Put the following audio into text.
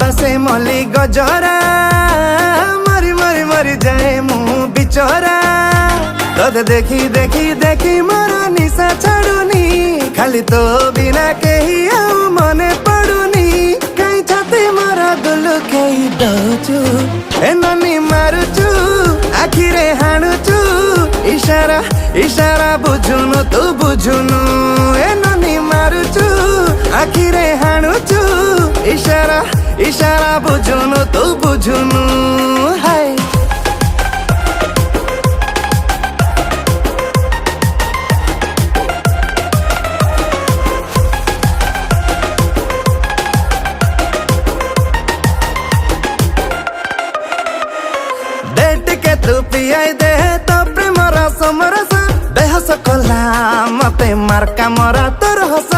बसे मली गजरा मरी मरी मरी जाए मुँह बिचरा तोते देखी देखी देखी मोरा निशा छाड़ुनी खाली तो बिना कही आउ मने पड़ुनी कहीं छाती मोरा दुलु कही दौचु ए ननी मारुचु आखिरे हाणुचु इशारा इशारा बुझुनु तू बुझुनु ए ननी मारुचु आखिरे हाणुचु इशारा इशारा बुझुनु तू बुझुनु हाय के तू पियाई दे तो प्रेम रस मरस बेहस कला मते मार्का मरा तोर हस